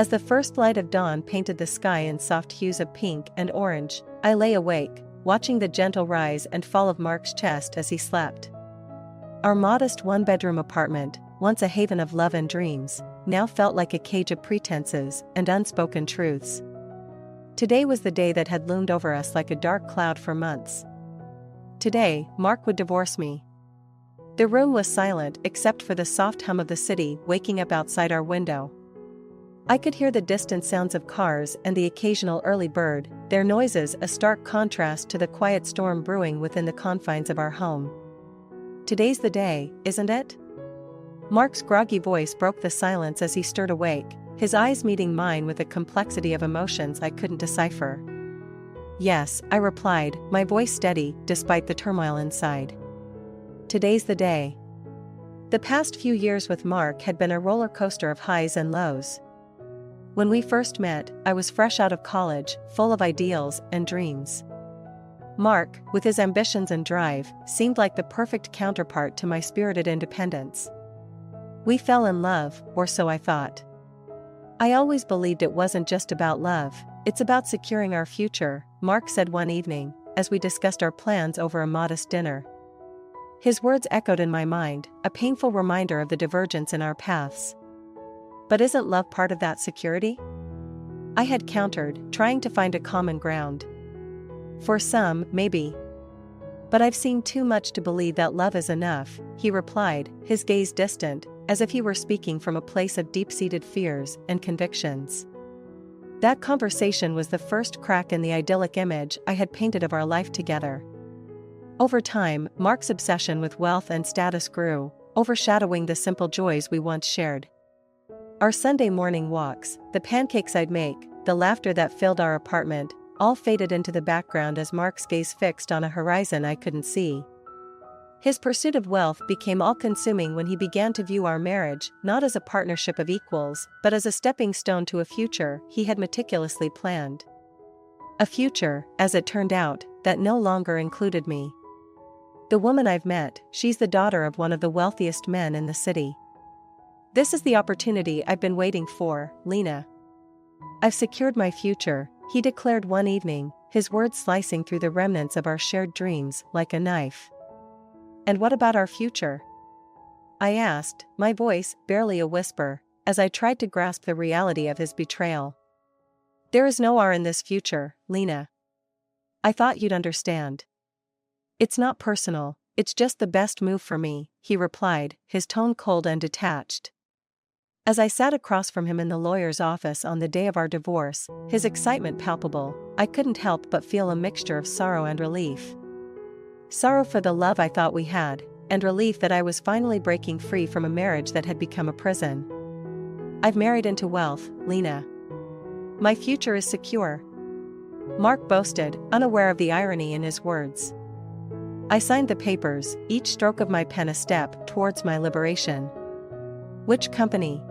As the first light of dawn painted the sky in soft hues of pink and orange, I lay awake, watching the gentle rise and fall of Mark's chest as he slept. Our modest one-bedroom apartment, once a haven of love and dreams, now felt like a cage of pretenses and unspoken truths. Today was the day that had loomed over us like a dark cloud for months. Today, Mark would divorce me. The room was silent except for the soft hum of the city waking up outside our window. I could hear the distant sounds of cars and the occasional early bird, their noises a stark contrast to the quiet storm brewing within the confines of our home. Today's the day, isn't it? Mark's groggy voice broke the silence as he stirred awake, his eyes meeting mine with a complexity of emotions I couldn't decipher. Yes, I replied, my voice steady despite the turmoil inside. Today's the day. The past few years with Mark had been a roller coaster of highs and lows. When we first met, I was fresh out of college, full of ideals and dreams. Mark, with his ambitions and drive, seemed like the perfect counterpart to my spirited independence. We fell in love, or so I thought. I always believed it wasn't just about love, it's about securing our future, Mark said one evening, as we discussed our plans over a modest dinner. His words echoed in my mind, a painful reminder of the divergence in our paths. But isn't love part of that security? I had countered, trying to find a common ground. For some, maybe. But I've seen too much to believe that love is enough, he replied, his gaze distant, as if he were speaking from a place of deep-seated fears and convictions. That conversation was the first crack in the idyllic image I had painted of our life together. Over time, Mark's obsession with wealth and status grew, overshadowing the simple joys we once shared. Our Sunday morning walks, the pancakes I'd make, the laughter that filled our apartment, all faded into the background as Mark's gaze fixed on a horizon I couldn't see. His pursuit of wealth became all-consuming when he began to view our marriage not as a partnership of equals, but as a stepping stone to a future he had meticulously planned. A future, as it turned out, that no longer included me. The woman I've met, she's the daughter of one of the wealthiest men in the city. This is the opportunity I've been waiting for, Lena. I've secured my future, he declared one evening, his words slicing through the remnants of our shared dreams like a knife. And what about our future? I asked, my voice barely a whisper, as I tried to grasp the reality of his betrayal. There is no R in this future, Lena. I thought you'd understand. It's not personal, it's just the best move for me, he replied, his tone cold and detached. As I sat across from him in the lawyer's office on the day of our divorce, his excitement palpable, I couldn't help but feel a mixture of sorrow and relief. Sorrow for the love I thought we had, and relief that I was finally breaking free from a marriage that had become a prison. I've married into wealth, Lena. My future is secure. Mark boasted, unaware of the irony in his words. I signed the papers, each stroke of my pen a step towards my liberation. Which company?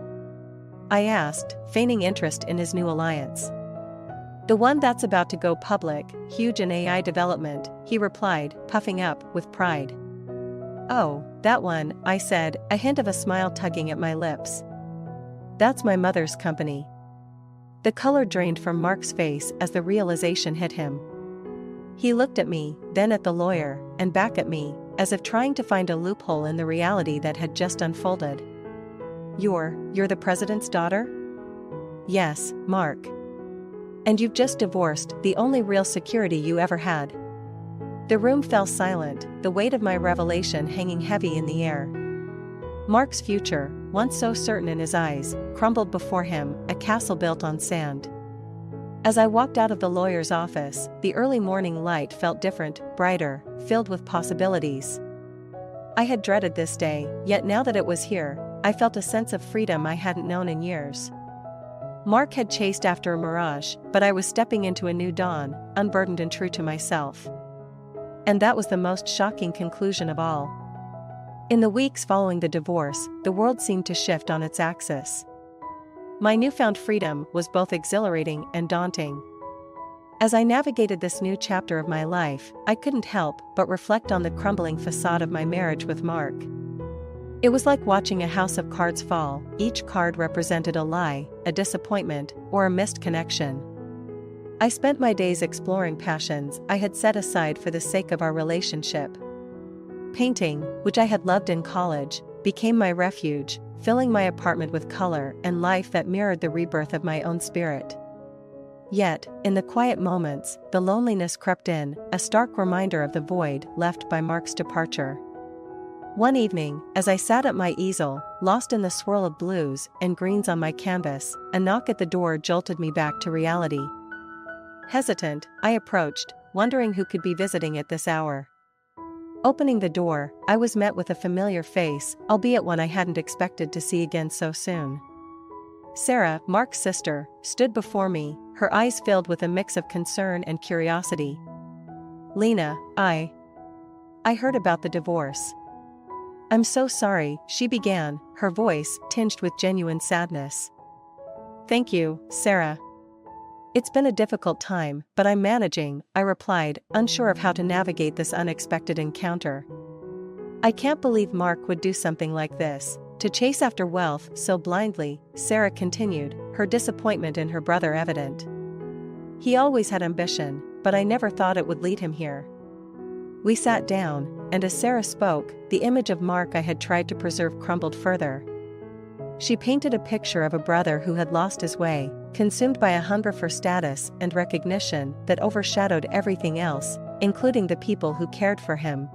I asked, feigning interest in his new alliance. The one that's about to go public, huge in AI development, he replied, puffing up with pride. Oh, that one, I said, a hint of a smile tugging at my lips. That's my mother's company. The color drained from Mark's face as the realization hit him. He looked at me, then at the lawyer, and back at me, as if trying to find a loophole in the reality that had just unfolded. You're the president's daughter? Yes, Mark. And you've just divorced the only real security you ever had. The room fell silent, the weight of my revelation hanging heavy in the air. Mark's future, once so certain in his eyes, crumbled before him, a castle built on sand. As I walked out of the lawyer's office, the early morning light felt different, brighter, filled with possibilities. I had dreaded this day, yet now that it was here, I felt a sense of freedom I hadn't known in years. Mark had chased after a mirage, but I was stepping into a new dawn, unburdened and true to myself. And that was the most shocking conclusion of all. In the weeks following the divorce, the world seemed to shift on its axis. My newfound freedom was both exhilarating and daunting. As I navigated this new chapter of my life, I couldn't help but reflect on the crumbling facade of my marriage with Mark. It was like watching a house of cards fall. Each card represented a lie, a disappointment, or a missed connection. I spent my days exploring passions I had set aside for the sake of our relationship. Painting, which I had loved in college, became my refuge, filling my apartment with color and life that mirrored the rebirth of my own spirit. Yet, in the quiet moments, the loneliness crept in, a stark reminder of the void left by Mark's departure. One evening, as I sat at my easel, lost in the swirl of blues and greens on my canvas, a knock at the door jolted me back to reality. Hesitant, I approached, wondering who could be visiting at this hour. Opening the door, I was met with a familiar face, albeit one I hadn't expected to see again so soon. Sarah, Mark's sister, stood before me, her eyes filled with a mix of concern and curiosity. "Lena, I heard about the divorce." "I'm so sorry," she began, her voice tinged with genuine sadness. "Thank you, Sarah. It's been a difficult time, but I'm managing," I replied, unsure of how to navigate this unexpected encounter. "I can't believe Mark would do something like this, to chase after wealth so blindly," Sarah continued, her disappointment in her brother evident. "He always had ambition, but I never thought it would lead him here." We sat down, and as Sarah spoke, the image of Mark I had tried to preserve crumbled further. She painted a picture of a brother who had lost his way, consumed by a hunger for status and recognition that overshadowed everything else, including the people who cared for him.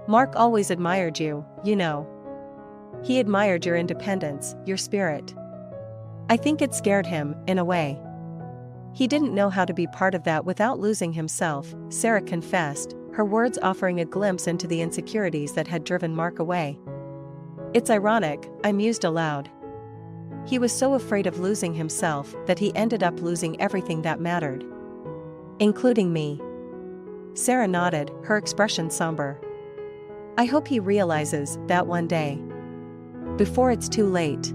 "Mark always admired you, you know. He admired your independence, your spirit. I think it scared him, in a way. He didn't know how to be part of that without losing himself," Sarah confessed, her words offering a glimpse into the insecurities that had driven Mark away. "It's ironic," I mused aloud. "He was so afraid of losing himself that he ended up losing everything that mattered. Including me." Sarah nodded, her expression somber. "I hope he realizes that one day. Before it's too late."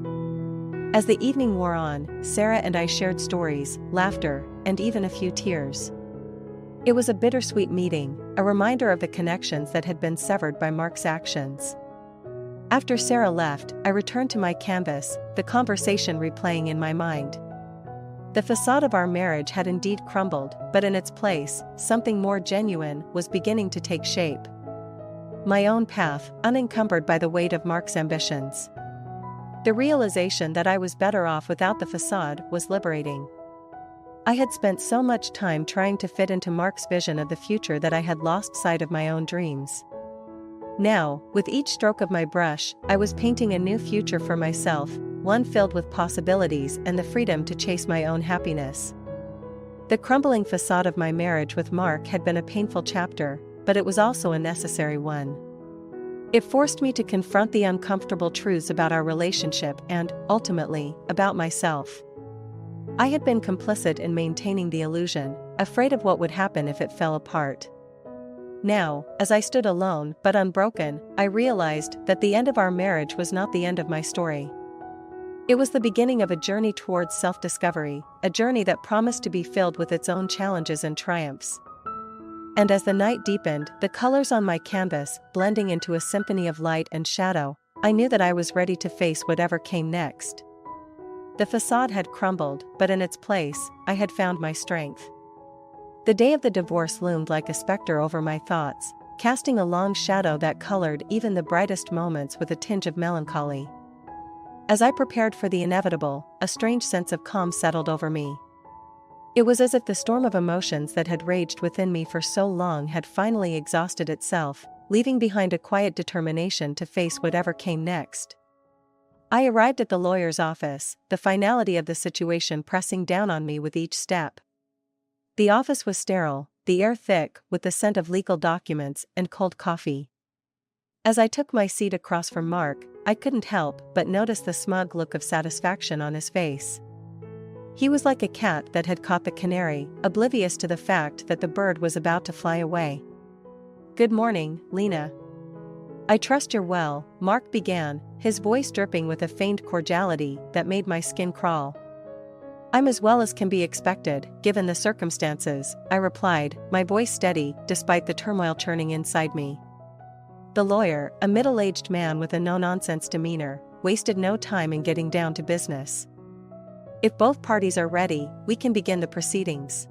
As the evening wore on, Sarah and I shared stories, laughter, and even a few tears. It was a bittersweet meeting, a reminder of the connections that had been severed by Mark's actions. After Sarah left, I returned to my canvas, the conversation replaying in my mind. The facade of our marriage had indeed crumbled, but in its place, something more genuine was beginning to take shape. My own path, unencumbered by the weight of Mark's ambitions. The realization that I was better off without the facade was liberating. I had spent so much time trying to fit into Mark's vision of the future that I had lost sight of my own dreams. Now, with each stroke of my brush, I was painting a new future for myself, one filled with possibilities and the freedom to chase my own happiness. The crumbling facade of my marriage with Mark had been a painful chapter, but it was also a necessary one. It forced me to confront the uncomfortable truths about our relationship and, ultimately, about myself. I had been complicit in maintaining the illusion, afraid of what would happen if it fell apart. Now, as I stood alone but unbroken, I realized that the end of our marriage was not the end of my story. It was the beginning of a journey towards self-discovery, a journey that promised to be filled with its own challenges and triumphs. And as the night deepened, the colors on my canvas blending into a symphony of light and shadow, I knew that I was ready to face whatever came next. The facade had crumbled, but in its place, I had found my strength. The day of the divorce loomed like a specter over my thoughts, casting a long shadow that colored even the brightest moments with a tinge of melancholy. As I prepared for the inevitable, a strange sense of calm settled over me. It was as if the storm of emotions that had raged within me for so long had finally exhausted itself, leaving behind a quiet determination to face whatever came next. I arrived at the lawyer's office, the finality of the situation pressing down on me with each step. The office was sterile, the air thick with the scent of legal documents and cold coffee. As I took my seat across from Mark, I couldn't help but notice the smug look of satisfaction on his face. He was like a cat that had caught the canary, oblivious to the fact that the bird was about to fly away. "Good morning, Lena. I trust you're well," Mark began, his voice dripping with a feigned cordiality that made my skin crawl. "I'm as well as can be expected, given the circumstances," I replied, my voice steady despite the turmoil churning inside me. The lawyer, a middle-aged man with a no-nonsense demeanor, wasted no time in getting down to business. If both parties are ready, we can begin the proceedings.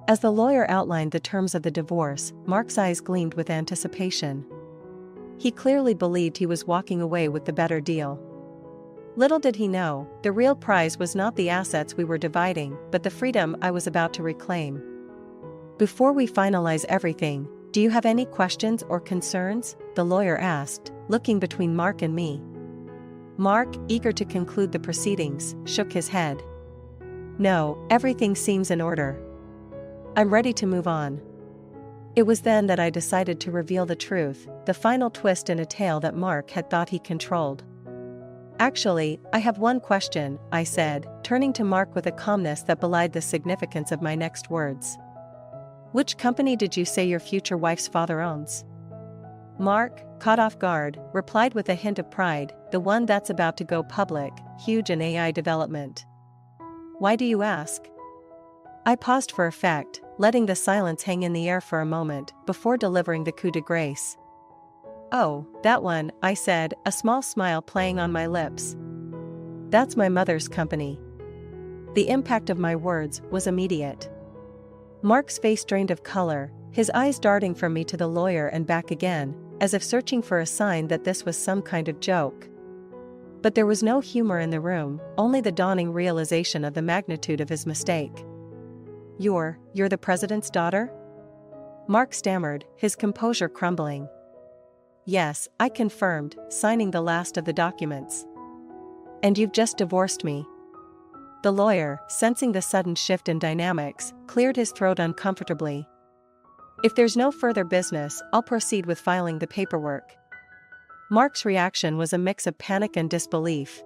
As the lawyer outlined the terms of the divorce, Mark's eyes gleamed with anticipation. He clearly believed he was walking away with the better deal. Little did he know, the real prize was not the assets we were dividing, but the freedom I was about to reclaim. Before we finalize everything, do you have any questions or concerns? The lawyer asked, looking between Mark and me. Mark, eager to conclude the proceedings, shook his head. No, everything seems in order. I'm ready to move on. It was then that I decided to reveal the truth, the final twist in a tale that Mark had thought he controlled. Actually, I have one question, I said, turning to Mark with a calmness that belied the significance of my next words. Which company did you say your future wife's father owns? Mark, caught off guard, replied with a hint of pride, the one that's about to go public, huge in AI development. Why do you ask? I paused for effect, letting the silence hang in the air for a moment, before delivering the coup de grace. Oh, that one, I said, a small smile playing on my lips. That's my mother's company. The impact of my words was immediate. Mark's face drained of color, his eyes darting from me to the lawyer and back again, as if searching for a sign that this was some kind of joke. But there was no humor in the room, only the dawning realization of the magnitude of his mistake. You're the president's daughter? Mark stammered, his composure crumbling. Yes, I confirmed, signing the last of the documents. And you've just divorced me. The lawyer, sensing the sudden shift in dynamics, cleared his throat uncomfortably. If there's no further business, I'll proceed with filing the paperwork. Mark's reaction was a mix of panic and disbelief.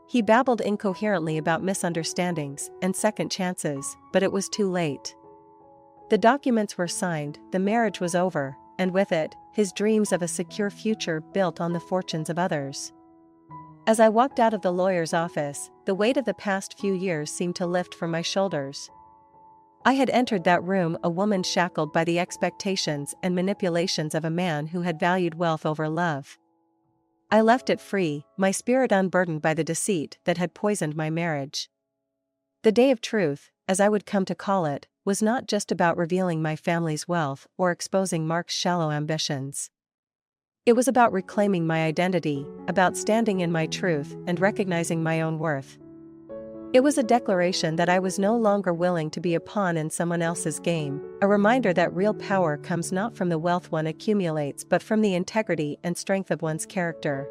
He babbled incoherently about misunderstandings and second chances, but it was too late. The documents were signed, the marriage was over, and with it, his dreams of a secure future built on the fortunes of others. As I walked out of the lawyer's office, the weight of the past few years seemed to lift from my shoulders. I had entered that room a woman shackled by the expectations and manipulations of a man who had valued wealth over love. I left it free, my spirit unburdened by the deceit that had poisoned my marriage. The day of truth, as I would come to call it, was not just about revealing my family's wealth or exposing Mark's shallow ambitions. It was about reclaiming my identity, about standing in my truth and recognizing my own worth. It was a declaration that I was no longer willing to be a pawn in someone else's game, a reminder that real power comes not from the wealth one accumulates but from the integrity and strength of one's character.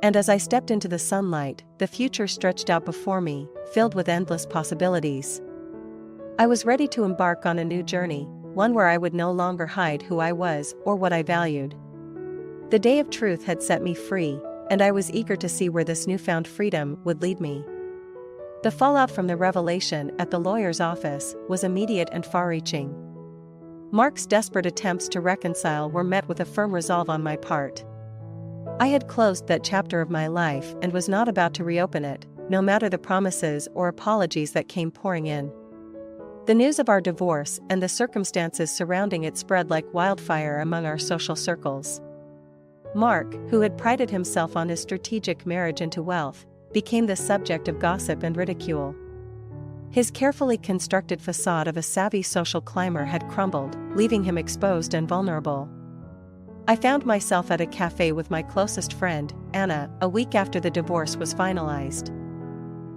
And as I stepped into the sunlight, the future stretched out before me, filled with endless possibilities. I was ready to embark on a new journey, one where I would no longer hide who I was or what I valued. The day of truth had set me free, and I was eager to see where this newfound freedom would lead me. The fallout from the revelation at the lawyer's office was immediate and far-reaching. Mark's desperate attempts to reconcile were met with a firm resolve on my part. I had closed that chapter of my life and was not about to reopen it, no matter the promises or apologies that came pouring in. The news of our divorce and the circumstances surrounding it spread like wildfire among our social circles. Mark, who had prided himself on his strategic marriage into wealth, became the subject of gossip and ridicule. His carefully constructed facade of a savvy social climber had crumbled, leaving him exposed and vulnerable. I found myself at a cafe with my closest friend, Anna, a week after the divorce was finalized.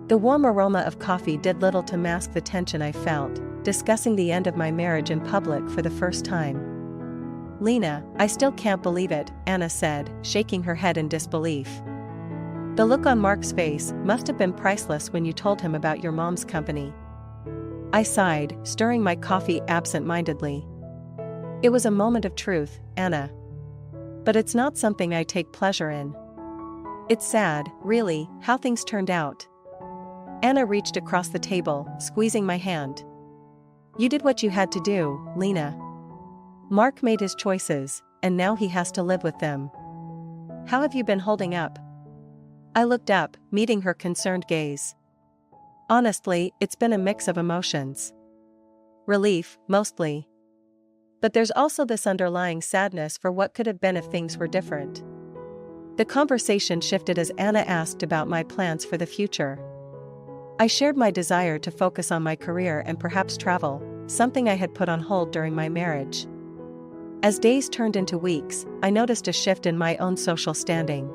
The warm aroma of coffee did little to mask the tension I felt, discussing the end of my marriage in public for the first time. Lena, I still can't believe it, Anna said, shaking her head in disbelief. The look on Mark's face must have been priceless when you told him about your mom's company. I sighed, stirring my coffee absent-mindedly. It was a moment of truth, Anna. But it's not something I take pleasure in. It's sad, really, how things turned out. Anna reached across the table, squeezing my hand. You did what you had to do, Lena. Mark made his choices, and now he has to live with them. How have you been holding up? I looked up, meeting her concerned gaze. Honestly, it's been a mix of emotions. Relief, mostly. But there's also this underlying sadness for what could have been if things were different. The conversation shifted as Anna asked about my plans for the future. I shared my desire to focus on my career and perhaps travel, something I had put on hold during my marriage. As days turned into weeks, I noticed a shift in my own social standing.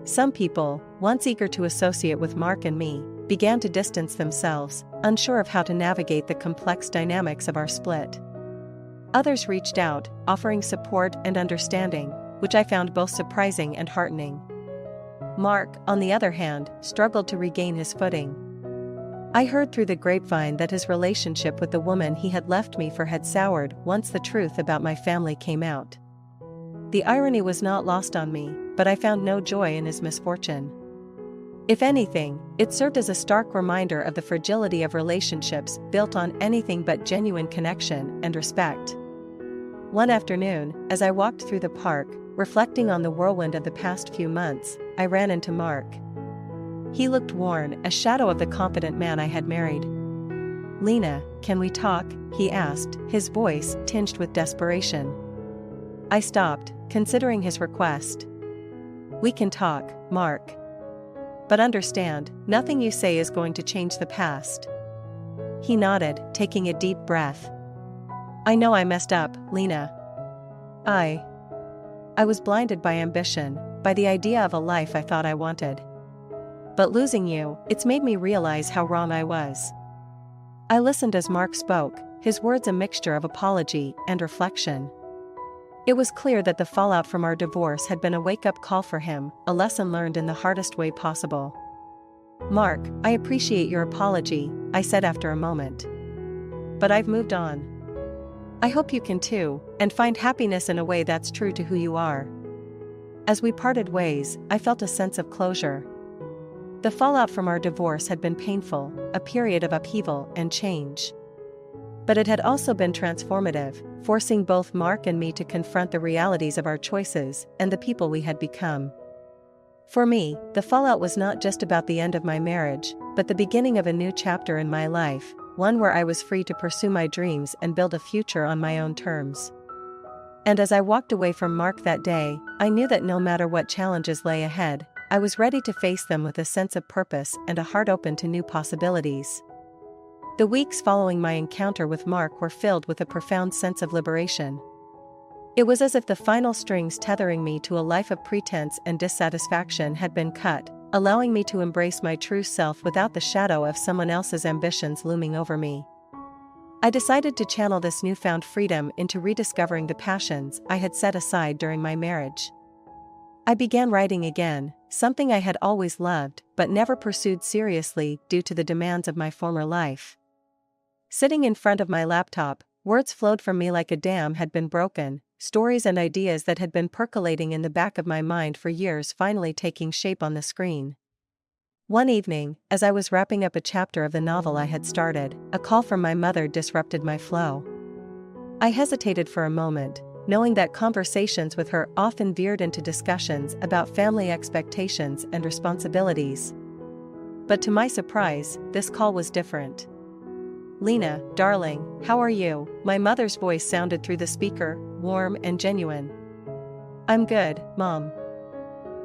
Some people, once eager to associate with Mark and me, began to distance themselves, unsure of how to navigate the complex dynamics of our split. Others reached out, offering support and understanding, which I found both surprising and heartening. Mark, on the other hand, struggled to regain his footing. I heard through the grapevine that his relationship with the woman he had left me for had soured once the truth about my family came out. The irony was not lost on me, but I found no joy in his misfortune. If anything, it served as a stark reminder of the fragility of relationships built on anything but genuine connection and respect. One afternoon, as I walked through the park, reflecting on the whirlwind of the past few months, I ran into Mark. He looked worn, a shadow of the confident man I had married. "Lena, can we talk?" he asked, his voice tinged with desperation. I stopped, considering his request. "We can talk, Mark. But understand, nothing you say is going to change the past." He nodded, taking a deep breath. "I know I messed up, Lena. I was blinded by ambition, by the idea of a life I thought I wanted. But losing you, it's made me realize how wrong I was." I listened as Mark spoke, his words a mixture of apology and reflection. It was clear that the fallout from our divorce had been a wake-up call for him, a lesson learned in the hardest way possible. "Mark, I appreciate your apology," I said after a moment. "But I've moved on. I hope you can too, and find happiness in a way that's true to who you are." As we parted ways, I felt a sense of closure. The fallout from our divorce had been painful, a period of upheaval and change. But it had also been transformative, forcing both Mark and me to confront the realities of our choices and the people we had become. For me, the fallout was not just about the end of my marriage, but the beginning of a new chapter in my life, one where I was free to pursue my dreams and build a future on my own terms. And as I walked away from Mark that day, I knew that no matter what challenges lay ahead, I was ready to face them with a sense of purpose and a heart open to new possibilities. The weeks following my encounter with Mark were filled with a profound sense of liberation. It was as if the final strings tethering me to a life of pretense and dissatisfaction had been cut, allowing me to embrace my true self without the shadow of someone else's ambitions looming over me. I decided to channel this newfound freedom into rediscovering the passions I had set aside during my marriage. I began writing again, something I had always loved but never pursued seriously due to the demands of my former life. Sitting in front of my laptop, words flowed from me like a dam had been broken, stories and ideas that had been percolating in the back of my mind for years finally taking shape on the screen. One evening, as I was wrapping up a chapter of the novel I had started, a call from my mother disrupted my flow. I hesitated for a moment, knowing that conversations with her often veered into discussions about family expectations and responsibilities. But to my surprise, this call was different. "Lena, darling, how are you?" My mother's voice sounded through the speaker, warm and genuine. "I'm good, Mom.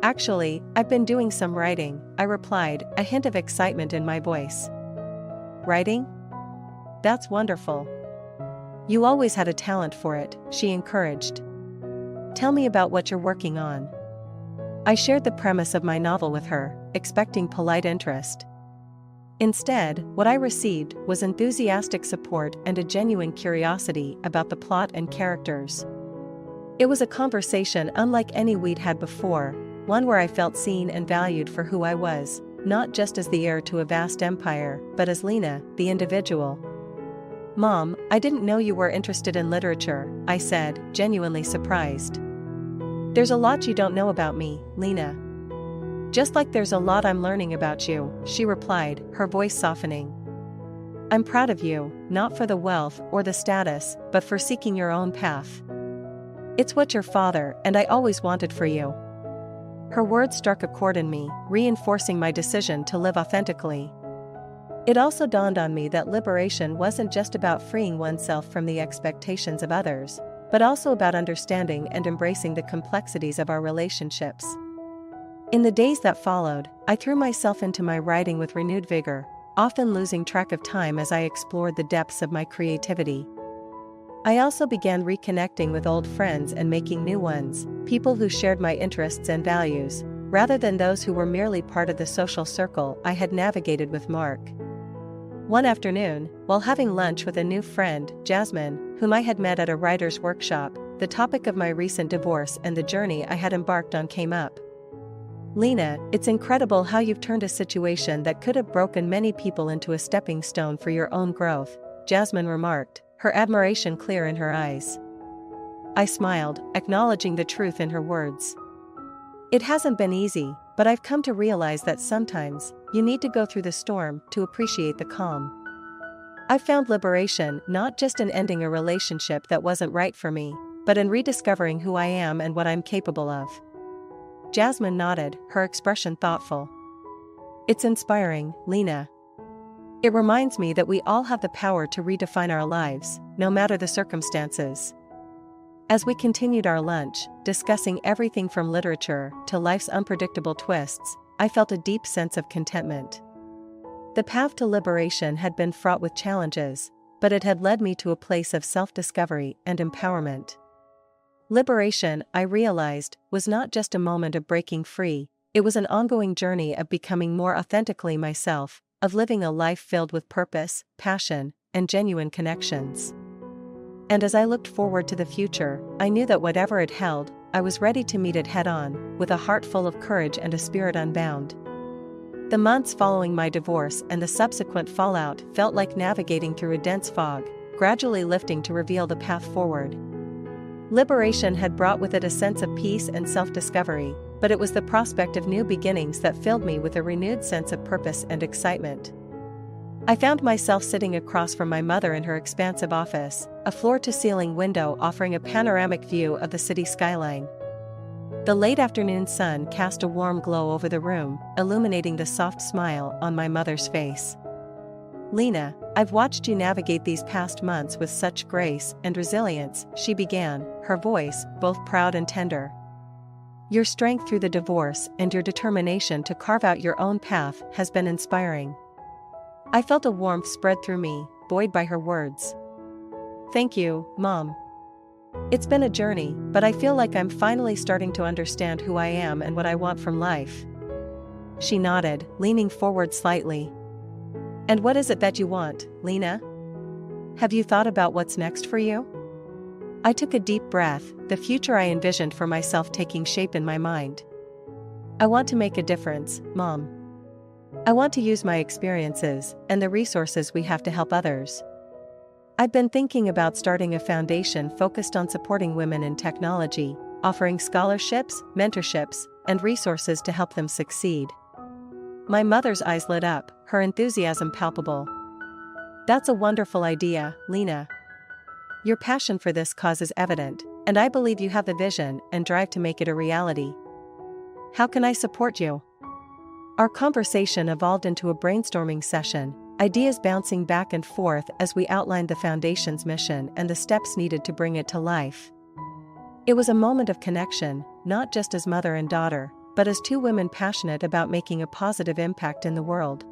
Actually, I've been doing some writing," I replied, a hint of excitement in my voice. "Writing? That's wonderful. You always had a talent for it," she encouraged. "Tell me about what you're working on." I shared the premise of my novel with her, expecting polite interest. Instead, what I received was enthusiastic support and a genuine curiosity about the plot and characters. It was a conversation unlike any we'd had before, one where I felt seen and valued for who I was, not just as the heir to a vast empire, but as Lena, the individual. "Mom, I didn't know you were interested in literature," I said, genuinely surprised. "There's a lot you don't know about me, Lena." "Just like there's a lot I'm learning about you," she replied, her voice softening. "I'm proud of you, not for the wealth or the status, but for seeking your own path. It's what your father and I always wanted for you." Her words struck a chord in me, reinforcing my decision to live authentically. It also dawned on me that liberation wasn't just about freeing oneself from the expectations of others, but also about understanding and embracing the complexities of our relationships. In the days that followed, I threw myself into my writing with renewed vigor, often losing track of time as I explored the depths of my creativity. I also began reconnecting with old friends and making new ones, people who shared my interests and values, rather than those who were merely part of the social circle I had navigated with Mark. One afternoon, while having lunch with a new friend, Jasmine, whom I had met at a writer's workshop, the topic of my recent divorce and the journey I had embarked on came up. "Lena, it's incredible how you've turned a situation that could have broken many people into a stepping stone for your own growth," Jasmine remarked, her admiration clear in her eyes. I smiled, acknowledging the truth in her words. "It hasn't been easy, but I've come to realize that sometimes, you need to go through the storm to appreciate the calm. I found liberation not just in ending a relationship that wasn't right for me, but in rediscovering who I am and what I'm capable of." Jasmine nodded, her expression thoughtful. "It's inspiring, Lena. It reminds me that we all have the power to redefine our lives, no matter the circumstances." As we continued our lunch, discussing everything from literature to life's unpredictable twists, I felt a deep sense of contentment. The path to liberation had been fraught with challenges, but it had led me to a place of self-discovery and empowerment. Liberation, I realized, was not just a moment of breaking free, it was an ongoing journey of becoming more authentically myself, of living a life filled with purpose, passion, and genuine connections. And as I looked forward to the future, I knew that whatever it held, I was ready to meet it head-on, with a heart full of courage and a spirit unbound. The months following my divorce and the subsequent fallout felt like navigating through a dense fog, gradually lifting to reveal the path forward. Liberation had brought with it a sense of peace and self-discovery, but it was the prospect of new beginnings that filled me with a renewed sense of purpose and excitement. I found myself sitting across from my mother in her expansive office, a floor-to-ceiling window offering a panoramic view of the city skyline. The late afternoon sun cast a warm glow over the room, illuminating the soft smile on my mother's face. "Lena, I've watched you navigate these past months with such grace and resilience," she began, her voice both proud and tender. "Your strength through the divorce and your determination to carve out your own path has been inspiring." I felt a warmth spread through me, buoyed by her words. "Thank you, Mom. It's been a journey, but I feel like I'm finally starting to understand who I am and what I want from life." She nodded, leaning forward slightly. "And what is it that you want, Lena? Have you thought about what's next for you?" I took a deep breath, the future I envisioned for myself taking shape in my mind. "I want to make a difference, Mom. I want to use my experiences and the resources we have to help others. I've been thinking about starting a foundation focused on supporting women in technology, offering scholarships, mentorships, and resources to help them succeed." My mother's eyes lit up, her enthusiasm palpable. "That's a wonderful idea, Lena. Your passion for this cause is evident, and I believe you have the vision and drive to make it a reality. How can I support you?" Our conversation evolved into a brainstorming session, ideas bouncing back and forth as we outlined the foundation's mission and the steps needed to bring it to life. It was a moment of connection, not just as mother and daughter, but as two women passionate about making a positive impact in the world.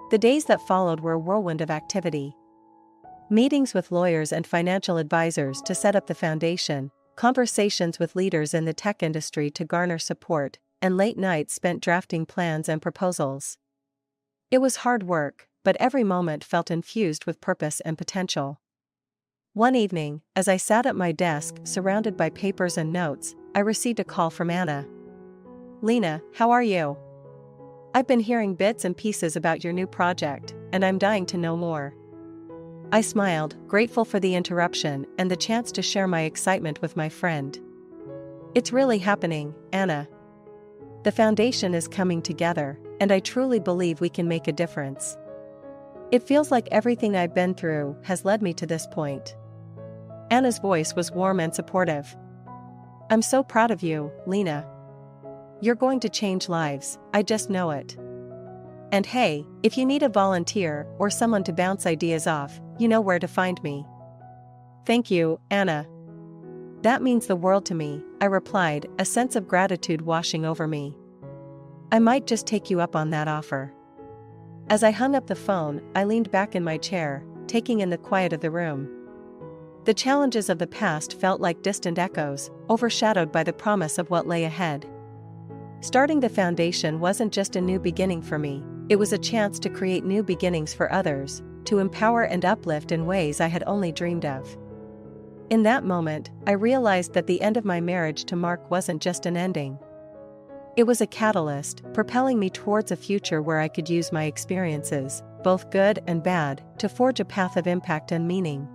The days that followed were a whirlwind of activity. Meetings with lawyers and financial advisors to set up the foundation, conversations with leaders in the tech industry to garner support, and late nights spent drafting plans and proposals. It was hard work, but every moment felt infused with purpose and potential. One evening, as I sat at my desk surrounded by papers and notes, I received a call from Anna. "Lena, how are you? I've been hearing bits and pieces about your new project, and I'm dying to know more." I smiled, grateful for the interruption and the chance to share my excitement with my friend. "It's really happening, Anna. The foundation is coming together, and I truly believe we can make a difference. It feels like everything I've been through has led me to this point." Anna's voice was warm and supportive. "I'm so proud of you, Lena. You're going to change lives, I just know it." And hey, if you need a volunteer or someone to bounce ideas off, you know where to find me. Thank you, Anna. That means the world to me, I replied, a sense of gratitude washing over me. I might just take you up on that offer. As I hung up the phone, I leaned back in my chair, taking in the quiet of the room. The challenges of the past felt like distant echoes, overshadowed by the promise of what lay ahead. Starting the foundation wasn't just a new beginning for me, it was a chance to create new beginnings for others, to empower and uplift in ways I had only dreamed of. In that moment, I realized that the end of my marriage to Mark wasn't just an ending. It was a catalyst, propelling me towards a future where I could use my experiences, both good and bad, to forge a path of impact and meaning.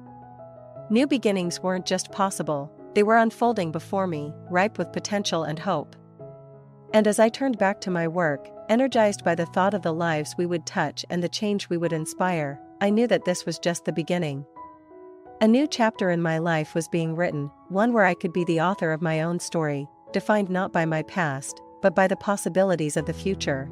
New beginnings weren't just possible, they were unfolding before me, ripe with potential and hope. And as I turned back to my work, energized by the thought of the lives we would touch and the change we would inspire, I knew that this was just the beginning. A new chapter in my life was being written, one where I could be the author of my own story, defined not by my past, but by the possibilities of the future.